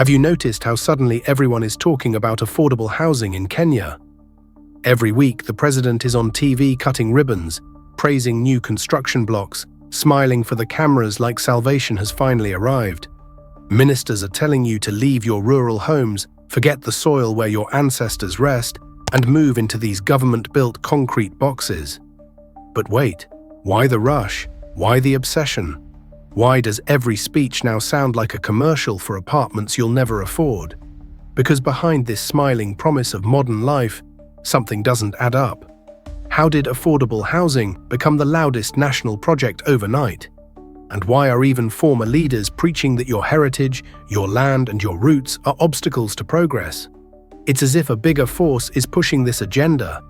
Have you noticed how suddenly everyone is talking about affordable housing in Kenya? Every week, the president is on TV cutting ribbons, praising new construction blocks, smiling for the cameras like salvation has finally arrived. Ministers are telling you to leave your rural homes, forget the soil where your ancestors rest, and move into these government-built concrete boxes. But wait, why the rush? Why the obsession? Why does every speech now sound like a commercial for apartments you'll never afford? Because behind this smiling promise of modern life, something doesn't add up. How did affordable housing become the loudest national project overnight? And why are even former leaders preaching that your heritage, your land, and your roots are obstacles to progress? It's as if a bigger force is pushing this agenda,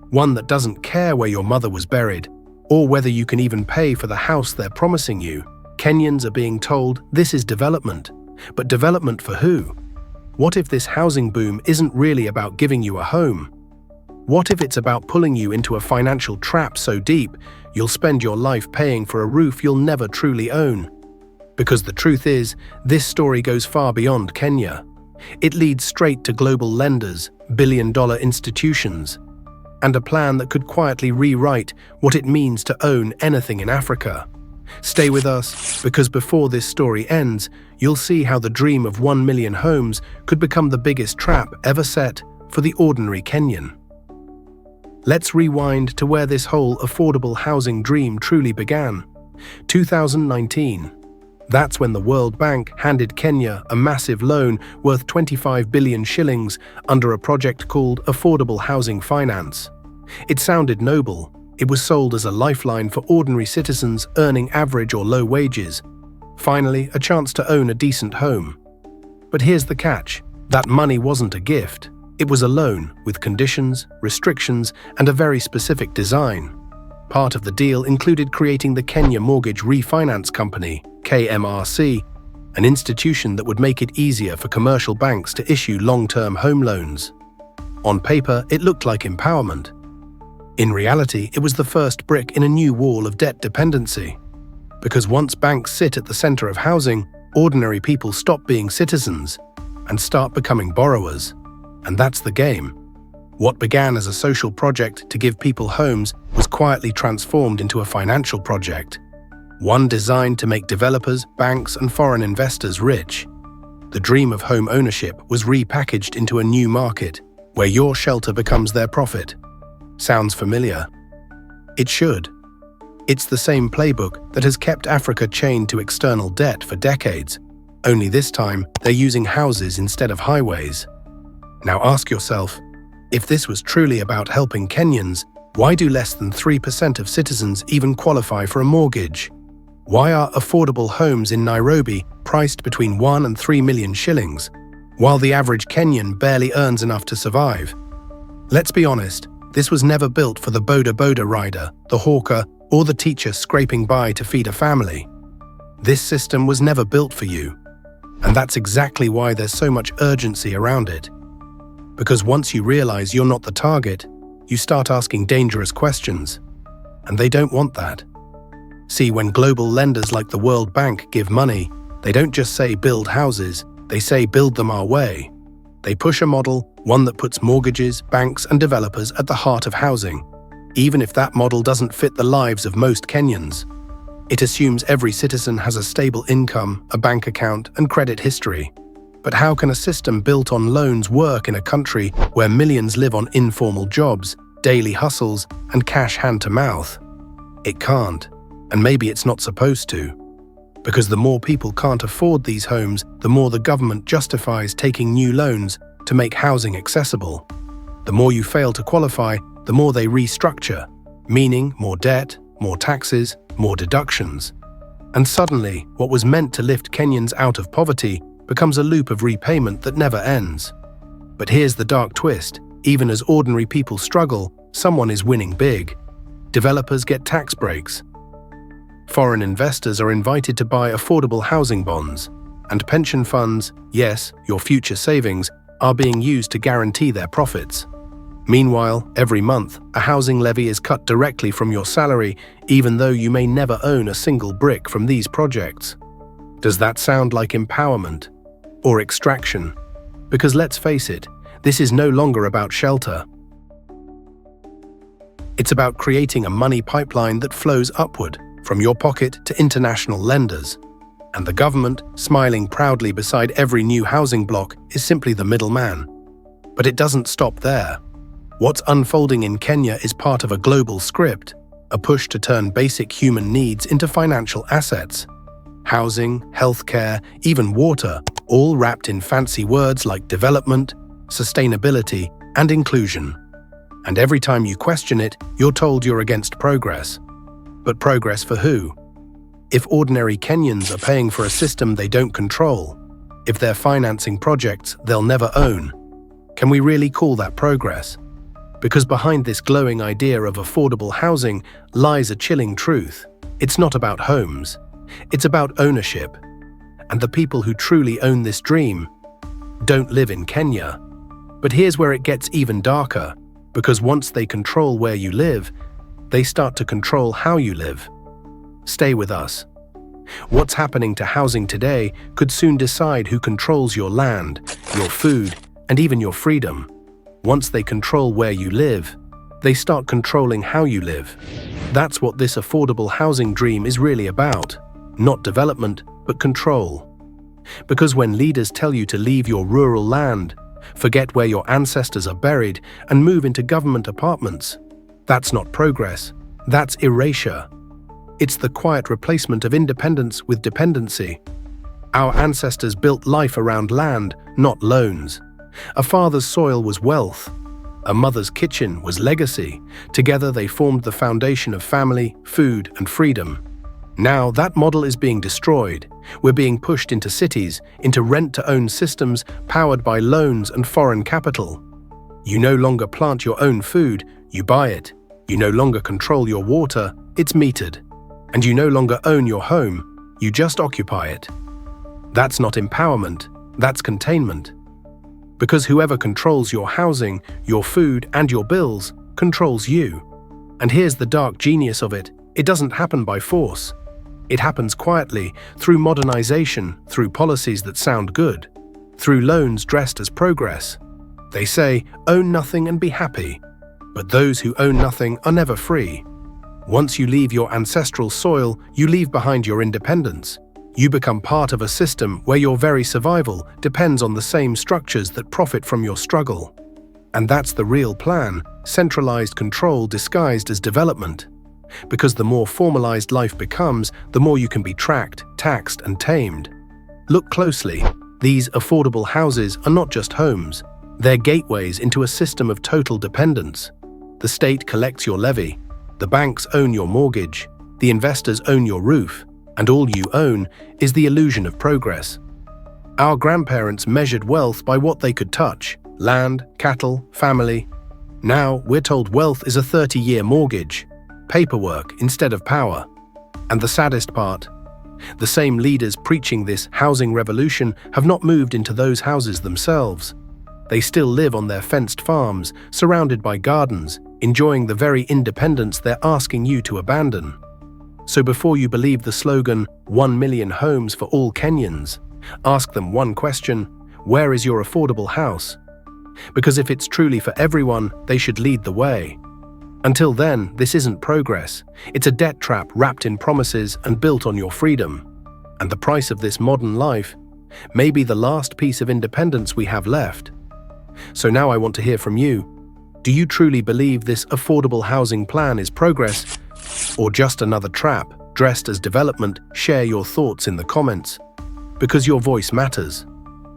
one that doesn't care where your mother was buried, or whether you can even pay for the house they're promising you. Kenyans are being told this is development, but development for who? What if this housing boom isn't really about giving you a home? What if it's about pulling you into a financial trap so deep you'll spend your life paying for a roof you'll never truly own? Because the truth is, this story goes far beyond Kenya. It leads straight to global lenders, billion-dollar institutions, and a plan that could quietly rewrite what it means to own anything in Africa. Stay with us, because before this story ends, you'll see how the dream of 1 million homes could become the biggest trap ever set for the ordinary Kenyan. Let's rewind to where this whole affordable housing dream truly began. 2019. That's when the World Bank handed Kenya a massive loan worth 25 billion shillings under a project called Affordable Housing Finance. It sounded noble. It was sold as a lifeline for ordinary citizens earning average or low wages. Finally, a chance to own a decent home. But here's the catch. That money wasn't a gift. It was a loan with conditions, restrictions, and a very specific design. Part of the deal included creating the Kenya Mortgage Refinance Company, KMRC, an institution that would make it easier for commercial banks to issue long-term home loans. On paper, it looked like empowerment. In reality, it was the first brick in a new wall of debt dependency. Because once banks sit at the center of housing, ordinary people stop being citizens and start becoming borrowers. And that's the game. What began as a social project to give people homes was quietly transformed into a financial project, one designed to make developers, banks, and foreign investors rich. The dream of home ownership was repackaged into a new market, where your shelter becomes their profit. Sounds familiar? It should. It's the same playbook that has kept Africa chained to external debt for decades, only this time they're using houses instead of highways. Now ask yourself, if this was truly about helping Kenyans, why do less than 3% of citizens even qualify for a mortgage? Why are affordable homes in Nairobi priced between 1 and 3 million shillings, while the average Kenyan barely earns enough to survive? Let's be honest, this was never built for the boda rider, the hawker, or the teacher scraping by to feed a family. This system was never built for you. And that's exactly why there's so much urgency around it. Because once you realize you're not the target, you start asking dangerous questions. And they don't want that. See, when global lenders like the World Bank give money, they don't just say build houses, they say build them our way. They push a model, one that puts mortgages, banks, and developers at the heart of housing, even if that model doesn't fit the lives of most Kenyans. It assumes every citizen has a stable income, a bank account, and credit history. But how can a system built on loans work in a country where millions live on informal jobs, daily hustles, and cash hand to mouth? It can't, and maybe it's not supposed to. Because the more people can't afford these homes, the more the government justifies taking new loans to make housing accessible. The more you fail to qualify, the more they restructure, meaning more debt, more taxes, more deductions. And suddenly, what was meant to lift Kenyans out of poverty becomes a loop of repayment that never ends. But here's the dark twist. Even as ordinary people struggle, someone is winning big. Developers get tax breaks. Foreign investors are invited to buy affordable housing bonds. And pension funds, yes, your future savings, are being used to guarantee their profits. Meanwhile, every month, a housing levy is cut directly from your salary, even though you may never own a single brick from these projects. Does that sound like empowerment? or extraction. Because let's face it, this is no longer about shelter. It's about creating a money pipeline that flows upward, from your pocket to international lenders. And the government, smiling proudly beside every new housing block, is simply the middleman. But it doesn't stop there. What's unfolding in Kenya is part of a global script, a push to turn basic human needs into financial assets. Housing, healthcare, even water, all wrapped in fancy words like development, sustainability, and inclusion. And every time you question it, you're told you're against progress. But progress for who? If ordinary Kenyans are paying for a system they don't control, if they're financing projects they'll never own, can we really call that progress? Because behind this glowing idea of affordable housing lies a chilling truth. It's not about homes. It's about ownership. And the people who truly own this dream don't live in Kenya. But here's where it gets even darker, because once they control where you live, they start to control how you live. Stay with us. What's happening to housing today could soon decide who controls your land, your food, and even your freedom. Once they control where you live, they start controlling how you live. That's what this affordable housing dream is really about. Not development, but control. Because when leaders tell you to leave your rural land, forget where your ancestors are buried, and move into government apartments, that's not progress, that's erasure. It's the quiet replacement of independence with dependency. Our ancestors built life around land, not loans. A father's soil was wealth. A mother's kitchen was legacy. Together they formed the foundation of family, food, and freedom. Now that model is being destroyed. We're being pushed into cities, into rent-to-own systems powered by loans and foreign capital. You no longer plant your own food, you buy it. You no longer control your water, it's metered. And you no longer own your home, you just occupy it. That's not empowerment, that's containment. Because whoever controls your housing, your food, and your bills controls you. And here's the dark genius of it. It doesn't happen by force. It happens quietly, through modernization, through policies that sound good, through loans dressed as progress. They say, own nothing and be happy. But those who own nothing are never free. Once you leave your ancestral soil, you leave behind your independence. You become part of a system where your very survival depends on the same structures that profit from your struggle. And that's the real plan, centralized control disguised as development. Because the more formalized life becomes, the more you can be tracked, taxed, and tamed. Look closely. These affordable houses are not just homes. They're gateways into a system of total dependence. The state collects your levy. The banks own your mortgage. The investors own your roof. And all you own is the illusion of progress. Our grandparents measured wealth by what they could touch: land, cattle, family. Now we're told wealth is a 30-year mortgage, paperwork instead of power. And the saddest part, the same leaders preaching this housing revolution have not moved into those houses themselves. They still live on their fenced farms, surrounded by gardens, enjoying the very independence they're asking you to abandon. So before you believe the slogan, 1 million homes for all Kenyans, ask them one question: where is your affordable house? Because if it's truly for everyone, they should lead the way. Until then, this isn't progress. It's a debt trap wrapped in promises and built on your freedom. And the price of this modern life may be the last piece of independence we have left. So now I want to hear from you. Do you truly believe this affordable housing plan is progress, or just another trap dressed as development? Share your thoughts in the comments, because your voice matters.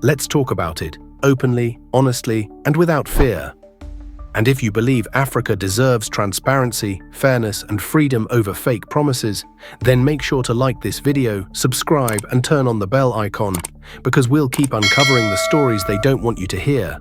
Let's talk about it, openly, honestly, and without fear. And if you believe Africa deserves transparency, fairness, and freedom over fake promises, then make sure to like this video, subscribe, and turn on the bell icon, because we'll keep uncovering the stories they don't want you to hear.